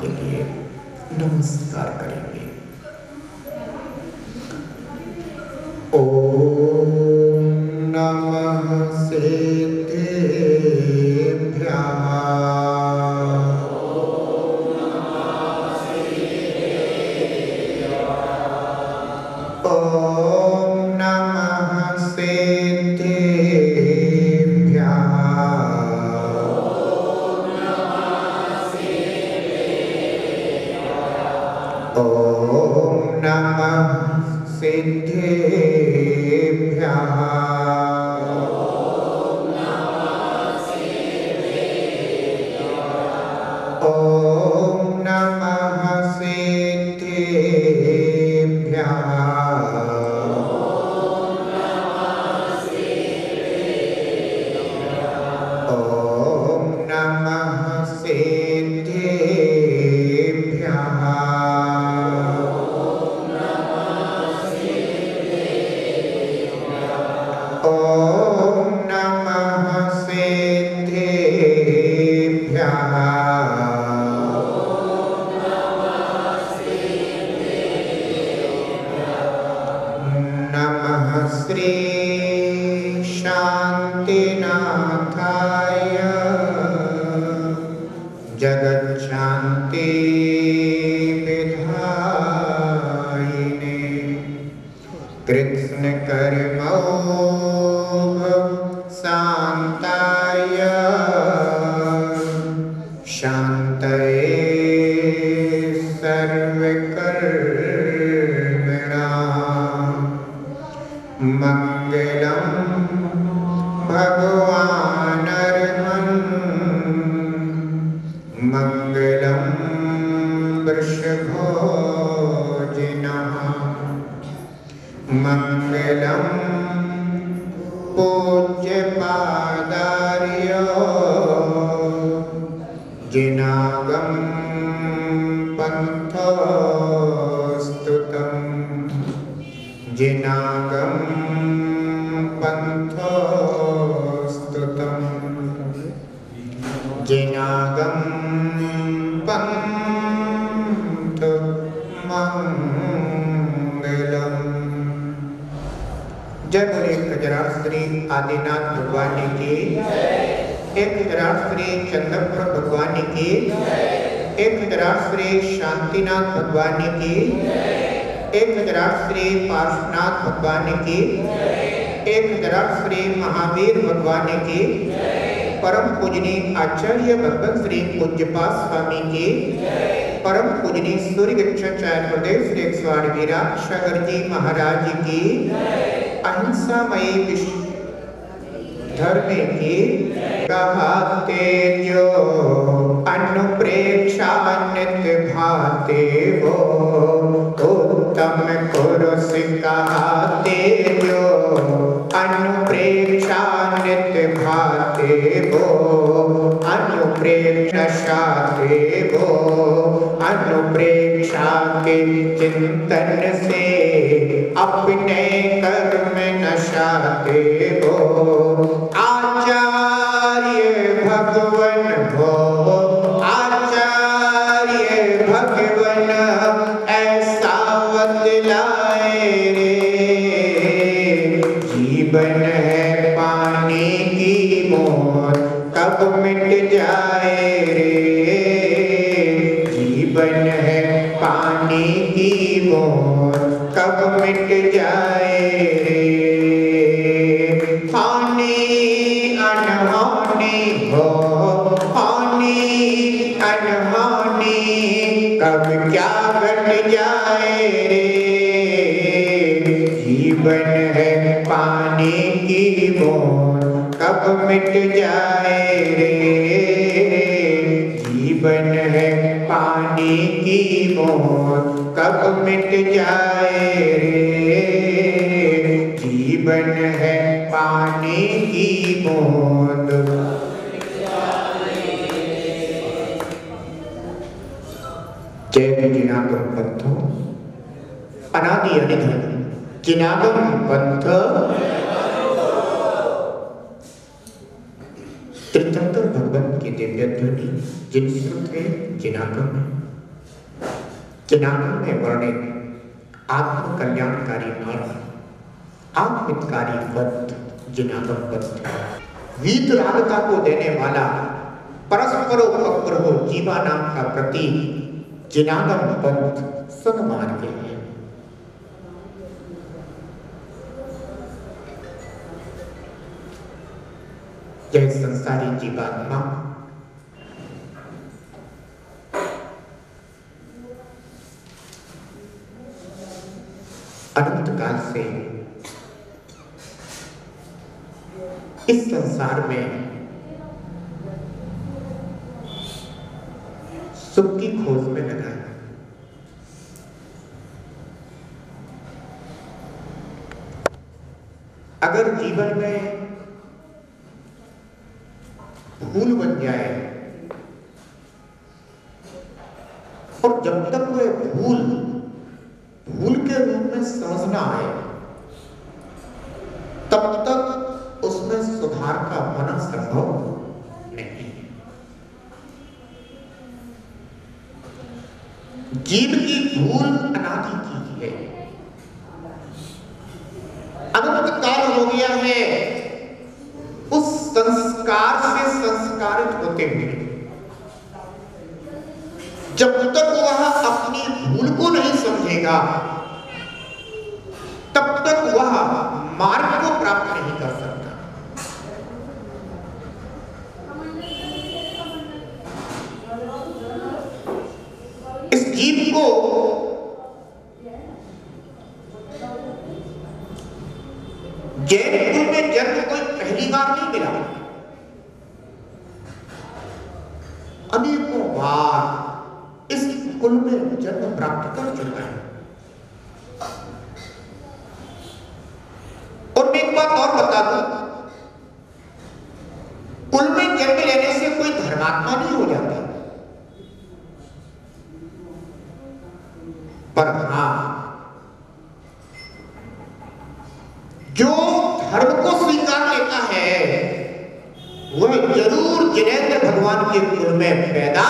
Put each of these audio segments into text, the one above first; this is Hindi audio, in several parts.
के लिए नमस्कार करेंगे। ओम नमः सिद्धेभ्यः। ओम नमः सिद्धेभ्यः। ओम नमः सिद्धेभ्यः। ओम नमः सिद्धेभ्यः। ओम नमः सिद्धेभ्यः। ओम नमः सिद्धेभ्यः। नमः श्री शांतिनाथाय जगज्शांति विधायिने कृष्ण कर्मोग शांताय शांतये सर्वकर्मणां मंगलम भगवान मंगलम वृषभोजिनः मंगलम पूज्यपादार्य जिनागम पन्थोस्तुतं जिनागम पन्थोस्तुतं जिनागम पन्थमंगलम्। जय बोले खजरार श्री आदिनाथ भगवान की, एक खजरार श्री चंद्रपुर भगवान की, एक खजरार श्री शांतिनाथ भगवान की, एक खजरार श्री पार्श्वनाथ भगवान की, एक खजरार श्री महावीर भगवान की, परम पूजनीय आचार्य भगवान श्री पूज्यपाद स्वामी की, परम पूजनीय सूर्य गच्छाचार्य गुरुदेव श्री 108 वीराक्षागर जी महाराज की, अहिंसामयी विश्व धर्म की कहते जो अनुप्रेक्षा नित्य भाते वो उत्तम पुरुष कहते जो अनुप्रेक्षा नित्य भाते वो अनुप्रेक्षाते वो अनुप्रेक्षा के चिंतन से अपने कर्म नशाते हो आचार्य भगवन हो आचार्य भगवन ऐसा बतलाए रे जीवन है पानी की मोर कब मिट जाए रे जीवन है पानी की मोर कब मिट जाए रे हानि अनहोनी हो हानि अनहोनी कब क्या घट जाए रे जीवन है पानी की मोर कब मिट जाए रे जीवन है पानी की मोर कब मिट जाए रे जीवन है पानी की मोर। जय जिनागम पंथ अनादि अनिधन जिनागम पंथ तीर्थंकर भगवत की दिव्य ध्वनि जिन श्रुत है जिनागम है चिनागम में वर्णित आत्म कल्याणकारी मार्ग, आत्महितकारी पथ जिनागम पथ, वीतरागता को देने वाला परस्परोपक्रमो जीवा नाम का प्रतीक जिनागम पथ सन्मार्ग है। यह संसारी जीवात्मा अनंत काल से इस संसार में सुख की खोज में लगा है। अगर जीवन में भूल बन जाए और जब तक वह भूल के रूप में समझ ना आए तब तक उसमें सुधार का होना संभव नहीं है। जीव की भूल अनादि की है, अनंत काल हो गया है उस संस्कार से संस्कारित होते हुए। जब तक वह अपनी भूल को नहीं समझेगा तब तक वह मार्ग को प्राप्त नहीं कर सकता। इस जीव को जैन कुल में जन्म कोई पहली बार नहीं मिला, अनेकों बार इस कुल में जन्म प्राप्त कर चुका है। और मैं एक बात और बता दूं, कुल में जन्म लेने से कोई धर्मात्मा नहीं हो जाता, पर हां जो धर्म को स्वीकार लेता है वह जरूर जिनेंद्र भगवान के कुल में पैदा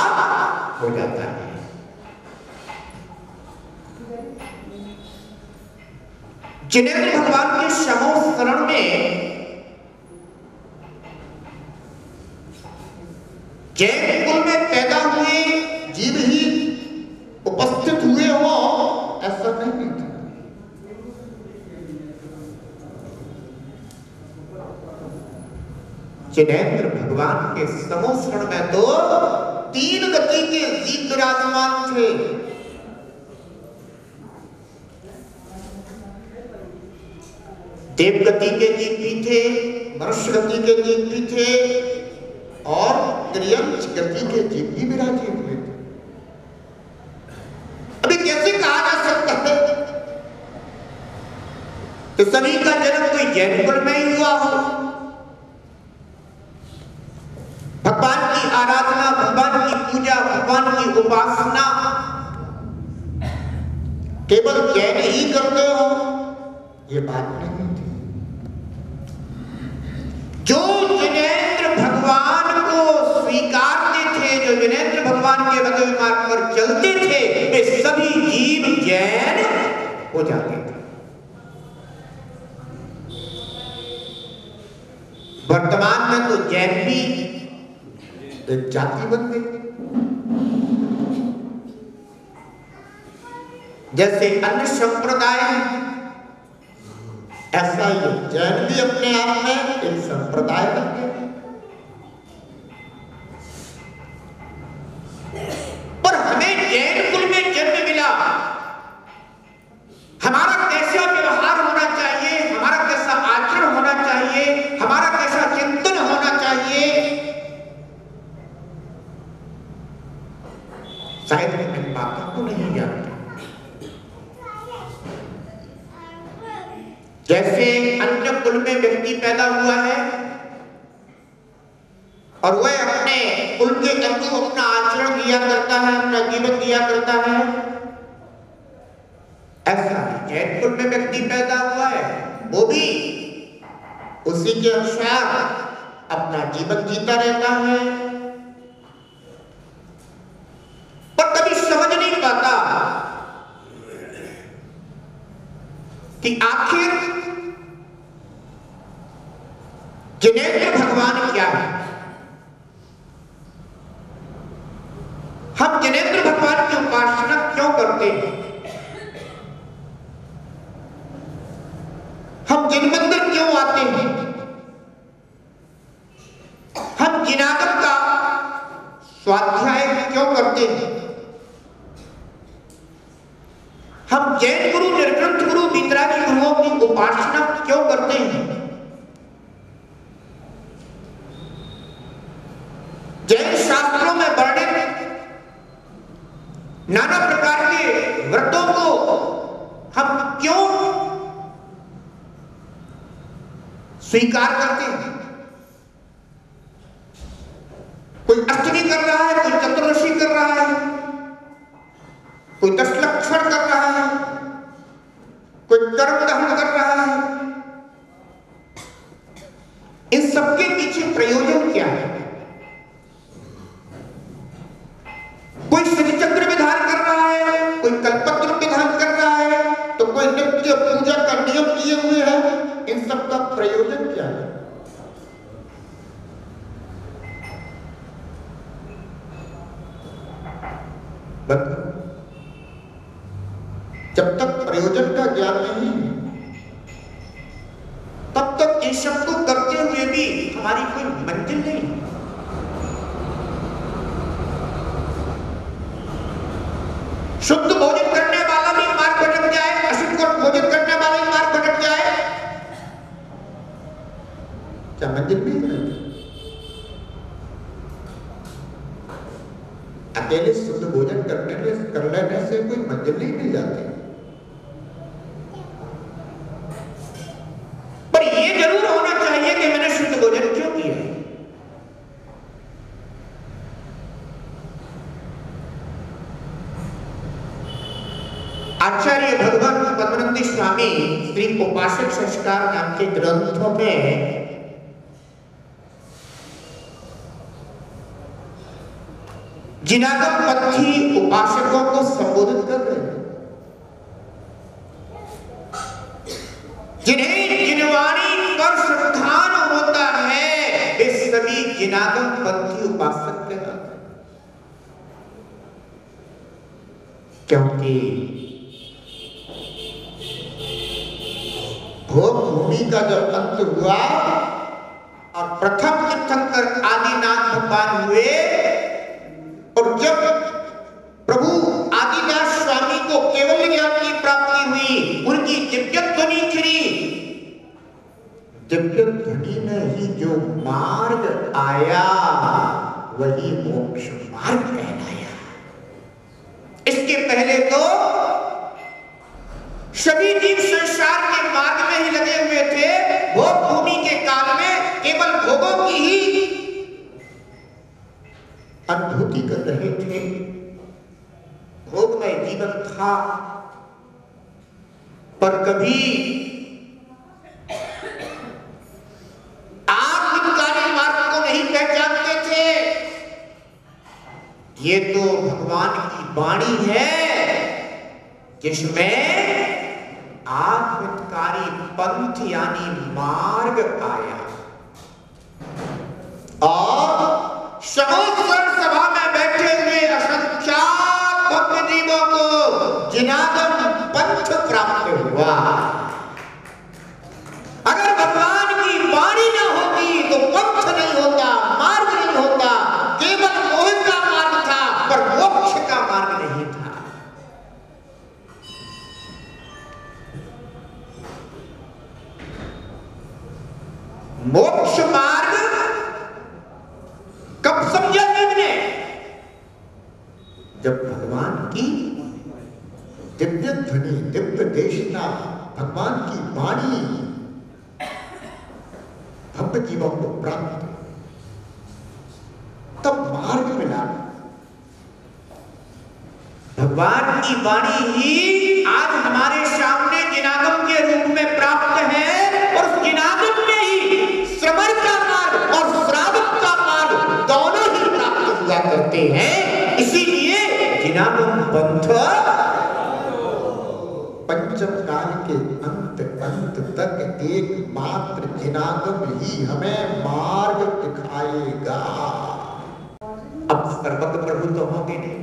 हो जाता है। जिनेंद्र भगवान के शमो शरण में जैन कुल में पैदा हुए जीव ही उपस्थित हुए हो ऐसा नहीं था। जिनेंद्र भगवान के समोषण में तो 3 गति के जीव विराजमान थे। देव गति के जीव भी थे, मनुष्य गति के जीव भी थे और त्रियंश गति के जीव भी विराजे हुए थे। अभी कैसे कहा जा सकता है कि सभी का जन्म कोई जैन कुल में ही हुआ हो? भगवान की आराधना, भगवान की पूजा, भगवान की उपासना केवल जैन ही करते हो, ये बात नहीं थी। जो जिनेंद्र भगवान को स्वीकारते थे, जो जिनेंद्र भगवान के बताए मार्ग पर चलते थे, वे सभी जीव जैन हो जाते थे। वर्तमान में तो जैन भी एक जाति बन गई। जैसे अन्य संप्रदाय ऐसा ही जैन भी अपने आप में एक संप्रदाय बन गए। पर हमें जैन कुल में जन्म मिला, हमारा कैसा व्यवहार होना चाहिए, हमारा कैसा आचरण होना चाहिए, हमारा कैसा चिंतन होना चाहिए, शायद हम इन बातों को नहीं जानते। जैसे अन्य कुल में व्यक्ति पैदा हुआ है और वह अपने कुल के अनुरूप अपना आचरण किया करता है, अपना जीवन किया करता है, ऐसा जैन कुल में व्यक्ति पैदा हुआ है, वो भी उसी के अनुसार अपना जीवन जीता रहता है। पर कभी समझ नहीं पाता हम जिनेंद्र भगवान की उपासना क्यों करते हैं? हम जिन मंदिर क्यों आते हैं? हम जिनागम का स्वाध्याय क्यों करते हैं? हम जैन गुरु, निर्ग्रंथ गुरु, वीतरागी गुरुओं की उपासना क्यों करते हैं? जैन शास्त्रों में वर्णित नाना प्रकार के व्रतों को हम क्यों स्वीकार करते हैं? कोई अष्टमी कर रहा है, कोई चतुर्दशी कर रहा है, कोई 10 लक्षण कर रहा है, कोई कर्म दहन कर रहा है। इन सबके पीछे प्रयोजन क्या है? कोई श्रीचक्र विधान कर रहा है, कोई कल्पत्र विधान कर रहा है, तो कोई नित्य पूजा का नियम किए हुए है। इन सब का प्रयोजन क्या है? जब तक प्रयोजन का ज्ञान नहीं है, तब तक इन सब को करते हुए भी हमारी कोई मंजिल नहीं है। शुद्ध भोजन करने वाला भी मार्ग भटक जाए, अशुद्ध भोजन करने वाला भी मार्ग भटक जाए, क्या मंजिल नहीं है? अकेले शुद्ध भोजन कर लेने से कोई मंजिल नहीं मिल जाती। पर यह जरूर होना चाहिए कि मैंने शुद्ध भोजन क्यों किया। आचार्य भगवान पद्मानंद स्वामी श्री उपासक संस्कार नाम के ग्रंथों में जिनागम पंथी उपासकों को संबोधित कर रहे हैं, जिन्हें जिनवाणी पर श्रद्धान होता है वे सभी जिनागम पंथी उपासक कहलाते हैं। क्योंकि भोग भूमि का जब अंत हुआ और प्रथम तीर्थंकर आदिनाथ भगवान हुए, और जब प्रभु आदिनाथ स्वामी को केवल ज्ञान की प्राप्ति हुई, उनकी दिव्य ध्वनि छिड़ी, दिव्य ध्वनि में ही जो मार्ग आया वही मोक्ष मार्ग कहलाया। इसके पहले तो सभी जीव संसार के मार्ग में ही लगे हुए थे। भोग भूमि के काल में केवल भोगों की ही अनुभूति कर रहे थे, भोगमय जीवन था, पर कभी आत्मकारी मार्ग को नहीं पहचानते थे। ये तो भगवान की वाणी है जिसमें आत्मकारी पंथ यानी मार्ग आया। और समोत्सव सभा में बैठे हुए असंख्यात भक्त जीवों को जिनागम पंथ प्राप्त हुआ। अगर भगवान की वाणी न होती तो पंथ नहीं होता, मार्ग नहीं होता, केवल मोह का मार्ग था पर मोक्ष का मार्ग नहीं था। मोक्ष मार्ग कब समझा तुमने? जब भगवान की दिव्य ध्वनि, दिव्य देशना, भगवान की वाणी भक्त जीवों को प्राप्त, तब मार्ग मिला। भगवान की वाणी ही आज हमारे सामने जिनागम के रूप में प्राप्त है, और उस जिनागम में ही श्रवण का मार्ग और श्रावक का मार्ग दोनों ही प्राप्त हुआ करते हैं। इसीलिए जिनागम पंथ पंचम काल के अंत तक एकमात्र जिनागम ही हमें मार्ग दिखाएगा। अब सर्वत्र प्रभु तो होंगे नहीं,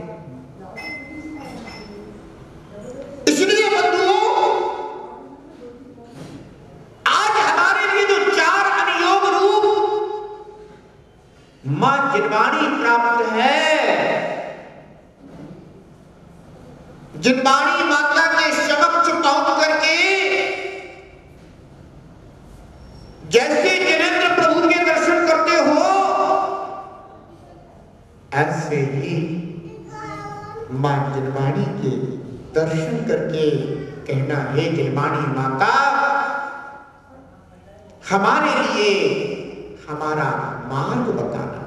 जिनवाणी माता के समक्ष पहुंच करके जैसे जिनेंद्र प्रभु के दर्शन करते हो, ऐसे ही मां जिनवाणी के दर्शन करके कहना, हे जिनवाणी माता, हमारे लिए हमारा मार्ग बताना।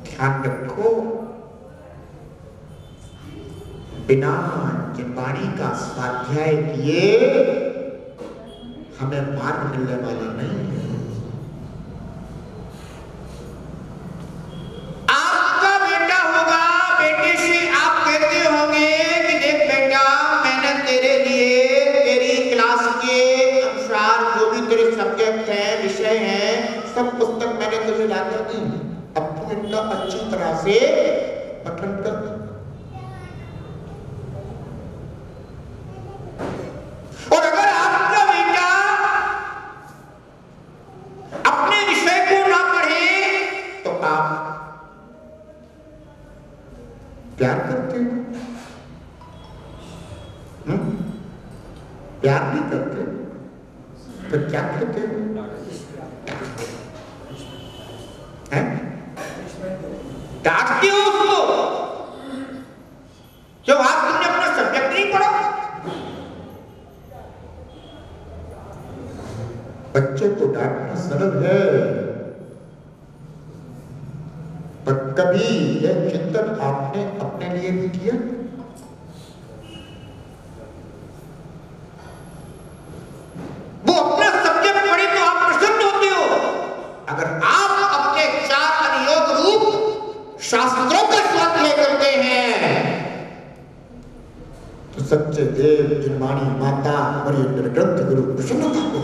ध्यान रखो, बिना जिनवाणी का स्वाध्याय किए हमें मार्ग मिलने वाला नहीं है। आपका बेटा होगा, बेटे से आप कहते होंगे कि देख बेटा, मैंने तेरे लिए तेरी क्लास के अनुसार जो भी तेरे सब्जेक्ट हैं, विषय हैं, सब पुस्तक मैंने तुझे ला कर दी, अब तू इनका अच्छी तरह से पठन कर। और अगर आपका बेटा अपने विषय को ना पढ़े तो आप प्यार करते हो? प्यार नहीं करते तो क्या करते हो? डांटते हो उसको, जब आज तुमने अपना सब्जेक्ट नहीं पढ़ा। बच्चे को डांटना सरल है, पर कभी यह चिंतन आपने अपने लिए भी किया? वो अपना सब्जेक्ट पढ़े तो आप प्रसन्न होते हो। अगर आप अपने 4 अनुयोग रूप शास्त्रों का स्वाध्याय करते हैं तो सच्चे देव जिनवाणी माता और ये निर्ग्रंथ गुरु प्रसन्नता को